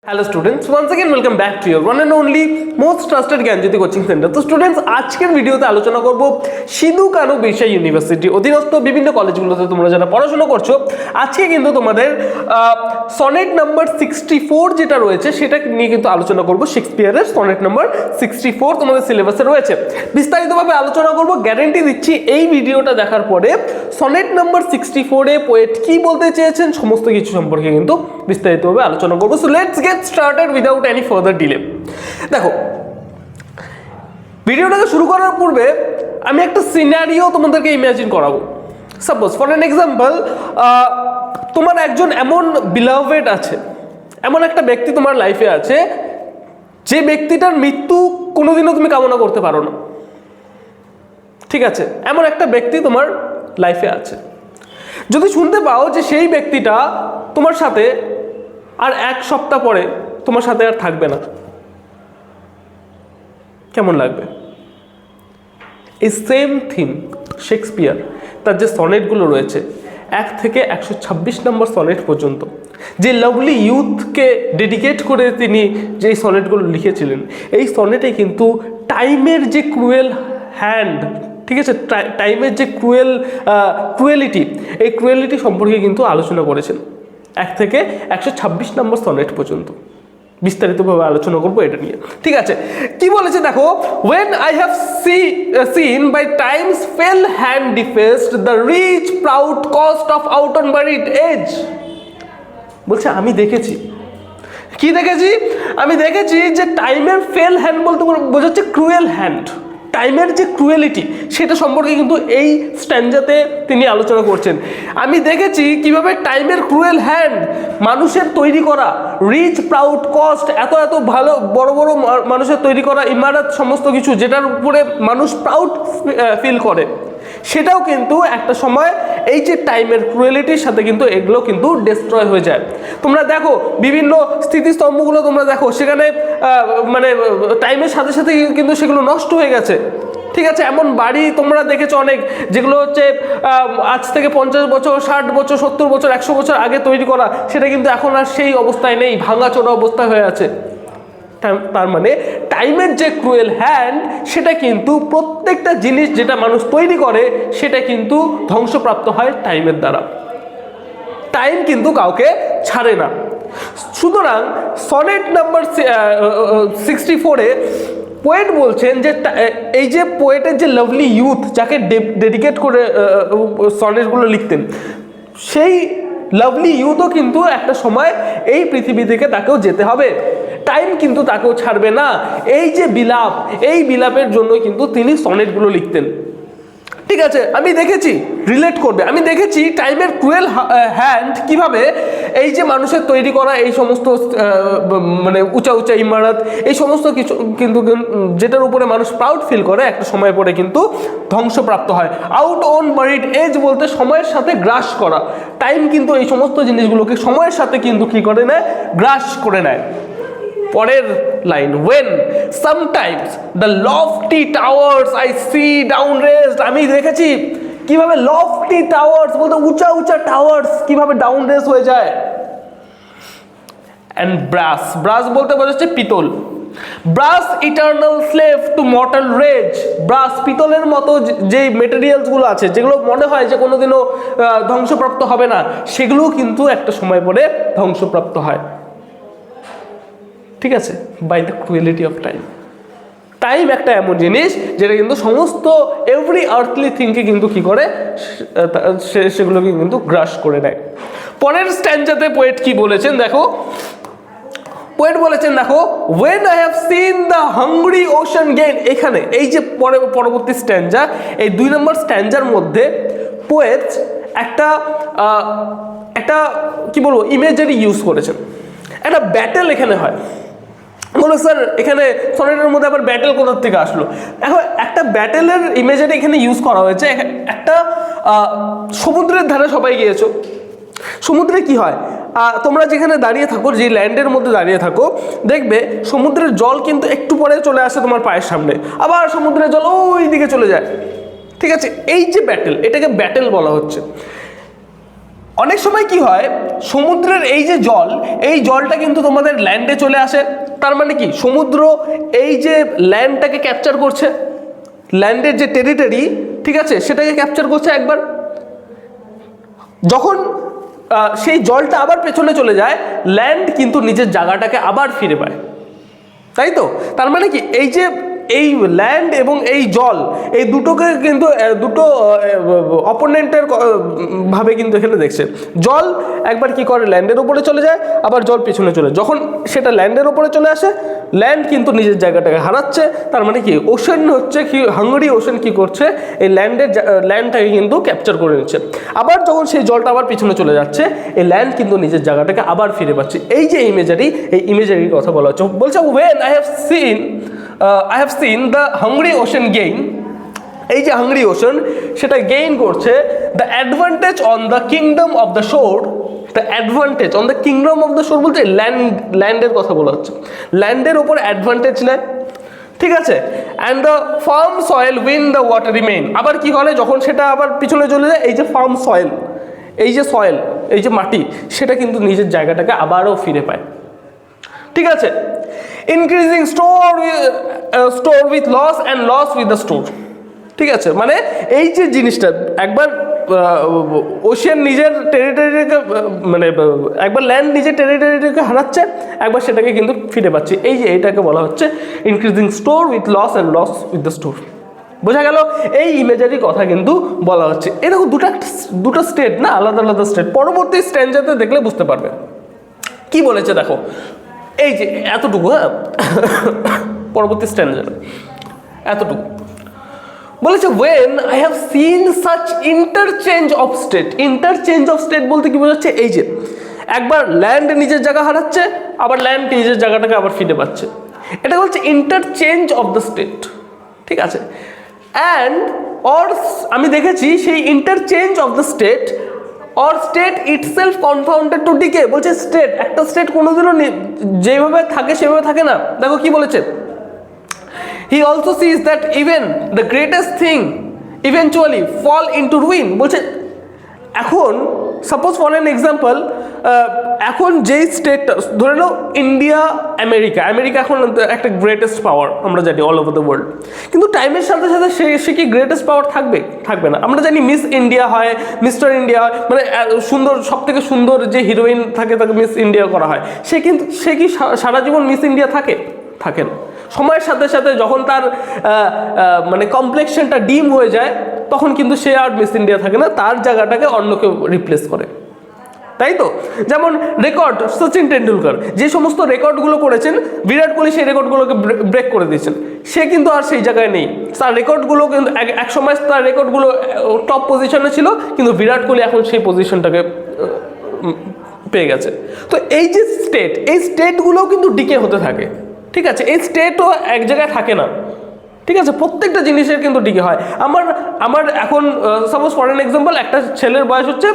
Hello students, once again welcome back to your one and only most trusted Gyanjyoti coaching centre. तो students, আজকের ভিডিওতে আলোচনা করব Sidhu Kanu Birsa university অধীনস্থ বিভিন্ন কলেজগুলোতে তোমরা যারা পড়াশোনা করছো, আজকে কিন্তু তোমাদের সনেট নাম্বার 64 যেটা রয়েছে সেটা নিয়ে কিন্তু আলোচনা করব। শেক্সপিয়ারের সনেট নাম্বার 64 তোমাদের সিলেবাসে রয়েছে, বিস্তারিতভাবে আলোচনা করব। গ্যারান্টি দিচ্ছি এই ভিডিওটা দেখার পরে সনেট নাম্বার 64 এ পোয়েট কি বলতে চেয়েছেন সমস্ত কিছু সম্পর্কে কিন্তু বিস্তারিতভাবে আলোচনা করব। So let's get started without any further delay। দেখো, ভিডিওটাকে শুরু করার পূর্বে আমি একটা সিনারিও তোমাদেরকে ইমাজিন করাবো। সাপোজ ফর অ্যান এক্সাম্পল, তোমার একজন এমন বিলাভেড আছে, এমন একটা ব্যক্তি তোমার লাইফে আছে যে ব্যক্তিটার মৃত্যু কোনোদিনও তুমি কামনা করতে পারো না। ঠিক আছে, এমন একটা ব্যক্তি তোমার লাইফে আছে। যদি শুনতে পাও যে সেই ব্যক্তিটা তোমার সাথে আর এক সপ্তাহ পরে তোমার সাথে আর থাকবে না, কেমন লাগবে? এই সেম থিম শেক্সপিয়ার তার যে সনেটগুলো রয়েছে 1 থেকে 126 নম্বর সনেট পর্যন্ত, যে লাভলি ইউথকে ডেডিকেট করে তিনি যে সনেটগুলো লিখেছিলেন, এই সনেটে কিন্তু টাইমের যে ক্রুয়েল হ্যান্ড, ঠিক আছে, টাইমের যে ক্রুয়েলিটি, এই ক্রুয়েলিটি সম্পর্কে কিন্তু আলোচনা করেছেন 1 থেকে 126 নম্বর সনেট পর্যন্ত। বিস্তারিতভাবে আলোচনা করবো এটা নিয়ে। ঠিক আছে, কি বলেছে দেখো, when I have seen by time's fell hand defaced the rich proud cost of out unburied age। বলছে আমি দেখেছি, কি দেখেছি? আমি দেখেছি যে টাইমের ফেল হ্যান্ড বলতে বোঝাচ্ছে ক্রুয়েল হ্যান্ড, টাইমের যে ক্রুয়েলিটি সেটা সম্পর্কে কিন্তু এই স্ট্যান্ডাতে তিনি আলোচনা করছেন। আমি দেখেছি কিভাবে টাইমের ক্রুয়েল হ্যান্ড মানুষের তৈরি করা রিচ প্রাউড কস্ট, এত এত ভালো বড় বড় মানুষের তৈরি করা ইমারত, সমস্ত কিছু যেটার উপরে মানুষ প্রাউড ফিল করে, সেটাও কিন্তু একটা সময় এই যে টাইমের ক্রুয়েলিটির সাথে কিন্তু এগুলো কিন্তু ডিস্ট্রয় হয়ে যায়। তোমরা দেখো বিভিন্ন স্থিতিস্তম্ভগুলো তোমরা দেখো, সেখানে মানে টাইমের সাথে সাথে কিন্তু সেগুলো নষ্ট হয়ে গেছে। ঠিক আছে, এমন বাড়ি তোমরা দেখেছো অনেক, যেগুলো হচ্ছে আজ থেকে 50 বছর 60 বছর 70 বছর 100 বছর আগে তৈরি করা, সেটা কিন্তু এখন আর সেই অবস্থায় নেই, ভাঙাচোরা অবস্থায় হয়ে আছে। তার মানে টাইমের যে ক্রুয়েল হ্যান্ড, সেটা কিন্তু প্রত্যেকটা জিনিস যেটা মানুষ তৈরি করে সেটা কিন্তু ধ্বংসপ্রাপ্ত হয় টাইমের দ্বারা। টাইম কিন্তু কাউকে ছাড়ে না। সুতরাং সনেট নাম্বার 64-এ পোয়েট বলছেন যে এই যে পোয়েটের যে লাভলি ইউথ, যাকে ডেডিকেট করে সনেটগুলো লিখতেন, সেই লাভলি ইউথও কিন্তু একটা সময় এই পৃথিবী থেকে তাকেও যেতে হবে, টাইম কিন্তু তাকেও ছাড়বে না। এই যে বিলাপ, এই বিলাপের জন্য কিন্তু তিনি সনেটগুলো লিখতেন। ঠিক আছে, আমি দেখেছি, রিলেট করবে, আমি দেখেছি টাইমের ক্রুয়েল হ্যান্ড কিভাবে এই যে মানুষের তৈরি করা এই সমস্ত মানে উঁচা উঁচা ইমারত, এই সমস্ত কিছু কিন্তু যেটার উপরে মানুষ প্রাউড ফিল করে, একটা সময় পরে কিন্তু ধ্বংসপ্রাপ্ত হয়। আউট অন বারিড এজ বলতে সময়ের সাথে গ্রাস করা। টাইম কিন্তু এই সমস্ত জিনিসগুলোকে সময়ের সাথে কিন্তু কি করে নেয়? গ্রাস করে নেয়। পরের line, when sometimes the lofty towers I see down raised, আমি দেখেছি কিভাবে lofty towers বলতে উঁচা উঁচা টাওয়ার্স কিভাবে ডাউন রেজ হয়ে যায়। and brass বলতে বোঝাচ্ছে পিতল। brass eternal slave to mortal rage, brass পিতলের মতো যে মেটেরিয়ালসগুলো আছে, যেগুলো মনে হয় যে কোনোদিনও ধ্বংসপ্রাপ্ত হবে না, সেগুলো কিন্তু একটা সময় পরে ধ্বংসপ্রাপ্ত হয়। ঠিক আছে, by the cruelty of time. Time একটা এমন জিনিস যেটা কিন্তু সমস্ত এভরি আর্থলি থিংকে কিন্তু কি করে, সেগুলোকে কিন্তু গ্রাস করে নেয়। পরের স্ট্যান্ডাতে পোয়েট কি বলেছেন দেখো, পোয়েট বলেছেন দেখো, when I have seen the hungry ocean gain। এখানে এই যে পরবর্তী স্ট্যান্ডা, এই 2 নম্বর স্ট্যান্ডার মধ্যে পোয়েট একটা কি বলবো ইমেজারি ইউজ করেছেন। একটা ব্যাটেল এখানে হয়। বলো স্যার, এখানে সনেটের মধ্যে আবার ব্যাটেল কোথার থেকে আসলো? এখন একটা ব্যাটেলের ইমেজারি এখানে ইউজ করা হয়েছে। একটা সমুদ্রের ধারে সবাই গিয়েছো, সমুদ্রে কি হয়, তোমরা যেখানে দাঁড়িয়ে থাকো, যে ল্যান্ডের মধ্যে দাঁড়িয়ে থাকো, দেখবে সমুদ্রের জল কিন্তু একটু পরে চলে আসে তোমার পায়ের সামনে, আবার সমুদ্রের জল ওই দিকে চলে যায়। ঠিক আছে, এই যে ব্যাটেল, এটাকে ব্যাটেল বলা হচ্ছে। অনেক সময় কি হয়, সমুদ্রের এই যে জল, এই জলটা কিন্তু তোমাদের ল্যান্ডে চলে আসে। তার মানে কি, সমুদ্র এই যে ল্যান্ডটাকে ক্যাপচার করছে, ল্যান্ডের যে টেরিটরি, ঠিক আছে, সেটাকে ক্যাপচার করছে একবার। যখন সেই জলটা আবার পেছনে চলে যায়, ল্যান্ড কিন্তু নিজের জায়গাটাকে আবার ফিরে পায়, তাই তো? তার মানে কি, এই যে এই ল্যান্ড এবং এই জল, এই দুটোকে কিন্তু দুটো অপোনেন্টের ভাবে কিন্তু এখানে দেখছে। জল একবার কি করে, ল্যান্ডের উপরে চলে যায়, আবার জল পিছনে চলে, যখন সেটা ল্যান্ডের উপরে চলে আসে, ল্যান্ড কিন্তু নিজের জায়গাটাকে হারাচ্ছে। তার মানে কি, ওশেন হচ্ছে কি, হাঙ্গরি ওশেন কি করছে, এই ল্যান্ডটাকে কিন্তু ক্যাপচার করে নিচ্ছে। আবার যখন সেই জলটা আবার পিছনে চলে যাচ্ছে, এই ল্যান্ড কিন্তু নিজের জায়গাটাকে আবার ফিরে পাচ্ছে। এই যে ইমেজারি, এই ইমেজারির কথা বলা হচ্ছে। বলছে when I have seen the hungry ocean gain, এই যে হাঙ্গরি ওশেন সেটা গেইন করছে the advantage on the kingdom of the shore, the advantage on the kingdom of the shore বলতে ল্যান্ডের কথা বলা হচ্ছে, ল্যান্ডের ওপর অ্যাডভান্টেজ নেয়, ঠিক আছে। And the farm soil win the water remain, আবার কি করে, যখন সেটা আবার পিছনে চলে যায়, এই যে ফার্ম সয়েল, এই যে সয়েল, এই যে মাটি, সেটা কিন্তু নিজের জায়গাটাকে আবারও ফিরে পায়, ঠিক আছে। Increasing store with loss and loss with the store, ঠিক আছে। মানে এই যে জিনিসটা, একবার ওশিয়ান নিজের টেরিটরিকে, মানে একবার ল্যান্ড নিজের টেরিটরিকে হারাচ্ছে, একবার সেটাকে কিন্তু ফিরে পাচ্ছে। এই যে এটাকে বলা হচ্ছে increasing store with loss and loss with the store. বোঝা গেল, এই ইমেজারি কথা কিন্তু বলা হচ্ছে। এরকম দুটো স্টেট না, আলাদা আলাদা স্টেট। পরবর্তী স্ট্যান্ডাতে দেখলে বুঝতে পারবে কি বলেছে। দেখো এই যে এতটুকু, হ্যাঁ, পরবর্তী স্ট্যান্ডার এতটুকু বলেছে, when I have seen such interchange of state. Interchange of state বলতে কি বোঝাচ্ছে, এই যে একবার ল্যান্ড নিজের জায়গা হারাচ্ছে, আবার ল্যান্ড নিজের জায়গাটাকে আবার ফিরে পাচ্ছে, এটা বলছে ইন্টারচেঞ্জ অফ দ্য স্টেট, ঠিক আছে। অ্যান্ড অর, আমি দেখেছি সেই interchange of the state or state itself confounded to decay. বলছে স্টেট, একটা স্টেট কোনোদিনও যেভাবে থাকে সেভাবে থাকে না। দেখো কি বলেছে, he also sees that even the greatest thing eventually fall into ruin। বলছে এখন সাপোজ ফর অ্যান এক্সাম্পল, এখন যেই স্টেটটা ধরে নাও, ইন্ডিয়া, আমেরিকা এখন একটা গ্রেটেস্ট পাওয়ার, আমরা জানি অল ওভার দ্য ওয়ার্ল্ড। কিন্তু টাইমের সাথে সাথে সে কি গ্রেটেস্ট পাওয়ার থাকবে না। আমরা জানি মিস ইন্ডিয়া হয়, মিস্টার ইন্ডিয়া হয়, মানে সুন্দর, সব থেকে সুন্দর যে হিরোইন থাকে তাকে মিস ইন্ডিয়া করা হয়। সে কি সারা জীবন মিস ইন্ডিয়া থাকে না। সময়ের সাথে সাথে যখন তার মানে কমপ্লেক্সনটা ডিম হয়ে যায়, তখন কিন্তু সে আর মিস ইন্ডিয়া থাকে না, তার জায়গাটাকে অন্য কেউ রিপ্লেস করে, তাই তো? যেমন রেকর্ড, সচিন টেন্ডুলকার যে সমস্ত রেকর্ডগুলো করেছেন, বিরাট কোহলি সেই রেকর্ডগুলোকে ব্রেক করে দিয়েছেন। সে কিন্তু আর সেই জায়গায় নেই। তার রেকর্ডগুলো কিন্তু এক সময় তার রেকর্ডগুলো টপ পজিশনে ছিল, কিন্তু বিরাট কোহলি এখন সেই পজিশনটাকে পেয়ে গেছে। তো এই যে স্টেট, এই স্টেটগুলোও কিন্তু ডিকে হতে থাকে, ঠিক আছে। এই স্টেটও এক জায়গায় থাকে না, ঠিক আছে। প্রত্যেকটা জিনিসের কিন্তু ডিকে হয়। আমার এখন সাপোজ ফর অ্যান এক্সাম্পল, একটা ছেলের বয়স হচ্ছে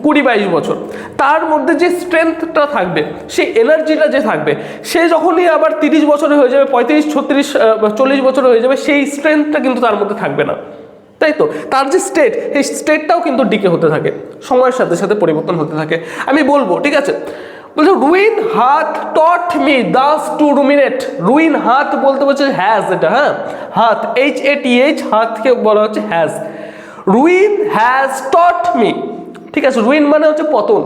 20-22 বছর, তার মধ্যে যে স্ট্রেংথটা থাকবে, সেই এনার্জিটা যে থাকবে, সে যখনই আবার 30 বছরে হয়ে যাবে, 35, 36, 40 বছরে হয়ে যাবে, সেই স্ট্রেংথটা কিন্তু তার মধ্যে থাকবে না, তাই তো? তার যে স্টেট, সেই স্টেটটাও কিন্তু ডিকে হতে থাকে, সময়ের সাথে সাথে পরিবর্তন হতে থাকে। আমি বলবো, ঠিক আছে। বলছে ruin hath taught me thus to ruminate. Ruin hath বলতে বলছে হ্যাজ, এটা, হ্যাঁ, হাত, HATH, হাতকে বলা হচ্ছে has. Ruin has taught me, ঠিক আছে। রুইন মানে হচ্ছে পতন।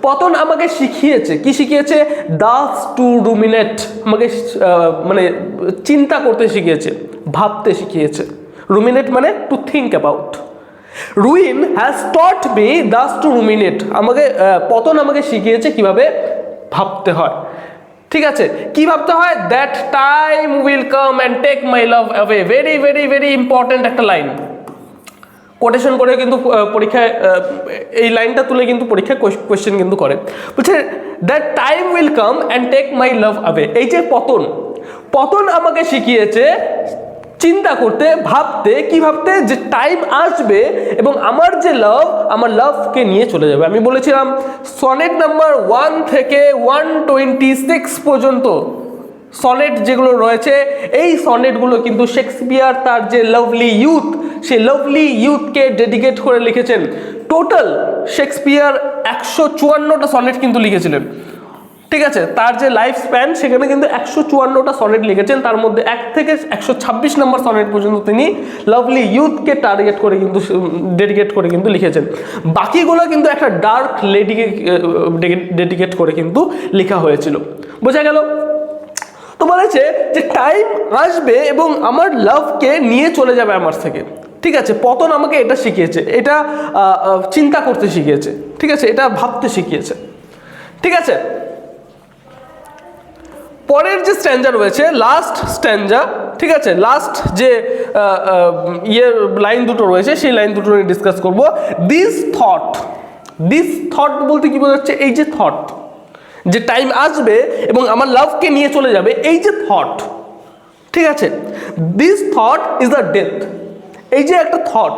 পতন আমাকে শিখিয়েছে, কি শিখিয়েছে? দাস টু রুমিনেট, আমাকে মানে চিন্তা করতে শিখিয়েছে, ভাবতে শিখিয়েছে। রুমিনেট মানে to think about. Ruin has taught me thus to ruminate, আমাকে পতন আমাকে শিখিয়েছে কিভাবে ভাবতে হয়, ঠিক আছে। কি ভাবতে হয়? That time will come and take my love away. Very very very important একটা লাইন, কোটেশন করে কিন্তু পরীক্ষায় এই লাইনটা তুলে কিন্তু পরীক্ষায় কোয়েশ্চেন কিন্তু করে। বলছে that time will come and take my love away. এই যে পতন আমাকে শিখিয়েছে চিন্তা করতে, ভাবতে, কি ভাবতে? যে টাইম আসবে এবং আমার যে আমার লাভকে নিয়ে চলে যাবে। আমি বলেছিলাম সনেট নাম্বার 1 থেকে 126 পর্যন্ত সনেট যেগুলো রয়েছে, এই সনেটগুলো কিন্তু শেক্সপিয়ার তার যে লাভলি ইউথ সেই লাভলি ইউথকে ডেডিকেট করে লিখেছেন। টোটাল শেক্সপিয়ার 154টা সনেট কিন্তু লিখেছিলেন, ঠিক আছে। তার যে লাইফ স্প্যান সেখানে কিন্তু 154টা সনেট লিখেছেন, তার মধ্যে 1 থেকে 126 নম্বর সনেট পর্যন্ত তিনি লাভলি ইউথকে টার্গেট করে কিন্তু ডেডিকেট করে কিন্তু লিখেছেন। বাকিগুলো কিন্তু একটা ডার্ক লেডিকে ডেডিকেট করে কিন্তু লেখা হয়েছিল। বোঝা গেল? তো বলেছে যে টাইম আসবে এবং আমার লাভকে নিয়ে চলে যাবে আমার থেকে, ঠিক আছে। পতন আমাকে এটা শিখিয়েছে, এটা চিন্তা করতে শিখিয়েছে, ঠিক আছে, এটা ভাবতে শিখিয়েছে, ঠিক আছে। পরের যে স্ট্যাঞ্জা রয়েছে, লাস্ট স্ট্যাঞ্জা, ঠিক আছে, লাস্ট যে লাইন দুটো রয়েছে সেই লাইন দুটো নিয়ে ডিসকাস করবো। দিস থট বলতে কি বোঝাচ্ছে? এই যে থট, যে টাইম আসবে এবং আমার লাভকে নিয়ে চলে যাবে, এই যে থট, ঠিক আছে। This thought is the death. এই যে একটা thought,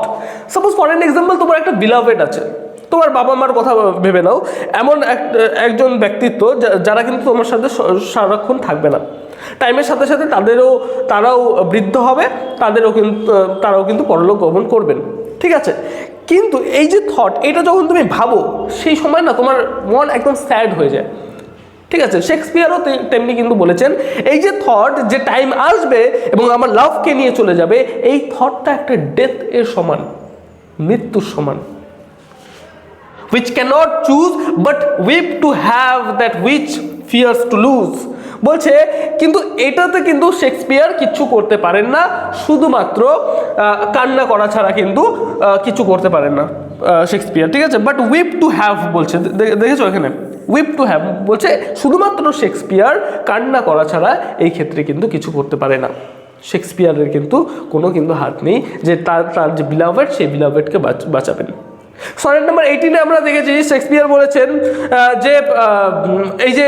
suppose for an example তোমার একটা বিলাভেড আছে, তোমার বাবা মার কথা ভেবে নাও, এমন একজন ব্যক্তিত্ব যারা কিন্তু তোমার সাথে সারাক্ষণ থাকবে না, টাইমের সাথে সাথে তারাও বৃদ্ধ হবে, তারাও কিন্তু পরলোক গমন করবেন, ঠিক আছে। কিন্তু এই যে থট, এটা যখন তুমি ভাবো সেই সময় না তোমার মন একদম স্যাড হয়ে যায়, ঠিক আছে। শেক্সপিয়ারও তেমনি কিন্তু বলেছেন এই যে থট, যে টাইম আসবে এবং আমার লাভকে নিয়ে চলে যাবে, এই থটটা একটা ডেথ এর সমান, মৃত্যুর সমান। which cannot choose but weep to have that which fears to lose। বলছে কিন্তু এটাতে কিন্তু শেক্সপিয়ার কিছু করতে পারেন না, শুধুমাত্র কান্না করা ছাড়া কিন্তু কিছু করতে পারেন না শেক্সপিয়ার, ঠিক আছে। বাট উইপ টু হ্যাভ বলছে, দেখেছো এখানে উইপ টু হ্যাভ বলছে, শুধুমাত্র শেক্সপিয়ার কান্না করা ছাড়া এই ক্ষেত্রে কিন্তু কিছু করতে পারে না। শেক্সপিয়ারের কিন্তু কোনো কিন্তু হাত নেই যে তার যে বিলাভেড সেই বিলাভেডকে বাঁচাবেন। সনেট নাম্বার 18 আমরা দেখেছি শেক্সপিয়ার বলেছেন যে এই যে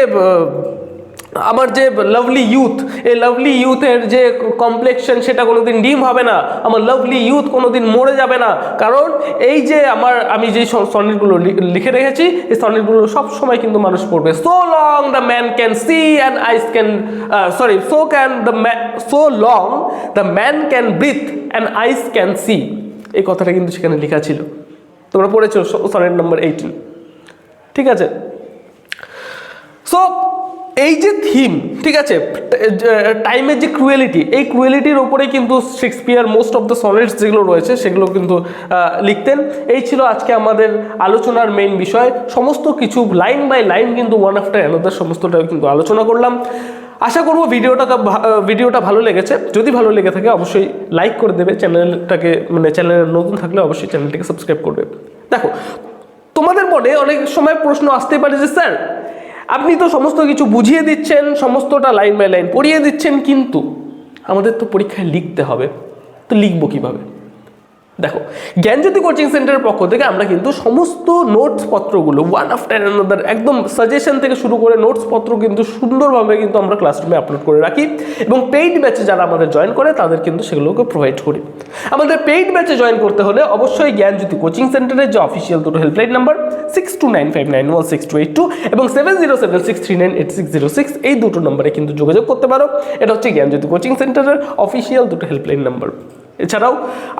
আমার যে লাভলি ইউথ, এই লাভলি ইউথের যে কমপ্লেক্সন সেটা কোনোদিন ডিম হবে না, আমার লাভলি ইউথ কোনোদিন মরে যাবে না, কারণ এই যে আমি যে সনেটগুলো লিখে রেখেছি এই সনেটগুলো সব সময় কিন্তু মানুষ পড়বে। So long the man can see and eyes can so long the man can breathe and eyes can see, এই কথাটা কিন্তু সেখানে লেখা ছিল, তোমরা পড়েছো সনেট নাম্বার 18, ঠিক আছে। সো এই যে থিম, ঠিক আছে, টাইমের যে ক্রুয়েলিটি, এই ক্রুয়েলিটির ওপরেই কিন্তু Shakespeare most of the sonnets যেগুলো রয়েছে সেগুলো কিন্তু লিখতেন। এই ছিল আজকে আমাদের আলোচনার মেইন বিষয়। সমস্ত কিছু লাইন বাই লাইন কিন্তু ওয়ান আফটার অ্যানাদার সমস্তটাও কিন্তু আলোচনা করলাম। আশা করবো ভিডিওটা ভালো লেগেছে। যদি ভালো লেগে থাকে অবশ্যই লাইক করে দেবে, চ্যানেলটাকে চ্যানেলে নতুন থাকলে অবশ্যই চ্যানেলটাকে সাবস্ক্রাইব করবে। দেখো, তোমাদের মনে অনেক সময় প্রশ্ন আসতে পারে যে স্যার আপনি তো সমস্ত কিছু বুঝিয়ে দিচ্ছেন, সমস্তটা লাইন বাই লাইন পড়িয়ে দিচ্ছেন, কিন্তু আমাদের তো পরীক্ষায় লিখতে হবে, তো লিখবো কীভাবে? দেখো, জ্ঞানজ্যোতি কোচিং সেন্টারের পক্ষ থেকে আমরা কিন্তু সমস্ত নোটস পত্রগুলো ওয়ান আফটার অ্যানাদার, একদম সাজেশন থেকে শুরু করে নোটস পত্র কিন্তু সুন্দরভাবে কিন্তু আমরা ক্লাসরুমে আপলোড করে রাখি, এবং পেইড ব্যাচে যারা আমাদের জয়েন করে তাদের কিন্তু সেগুলোকে প্রোভাইড করি। আমাদের পেইড ব্যাচে জয়েন করতে হলে অবশ্যই জ্ঞানজ্যোতি কোচিং সেন্টারের যে অফিসিয়াল দুটো হেল্পলাইন নাম্বার 6295916282 এবং 7076398606, এই দুটো নম্বরে কিন্তু যোগাযোগ করতে পারো। এটা হচ্ছে জ্ঞানজ্যোতি কোচিং সেন্টারের অফিসিয়াল দুটো হেল্পলাইন নাম্বার। এছাড়াও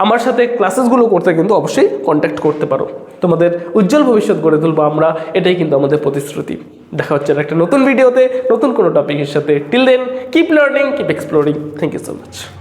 আমার সাথে ক্লাসেসগুলো করতে কিন্তু অবশ্যই কন্ট্যাক্ট করতে পারো। তোমাদের উজ্জ্বল ভবিষ্যৎ গড়ে তুলবো আমরা, এটাই কিন্তু আমাদের প্রতিশ্রুতি। দেখা হচ্ছে একটা নতুন ভিডিওতে নতুন কোনো টপিকের সাথে। Till then, keep learning, keep exploring. Thank you so much.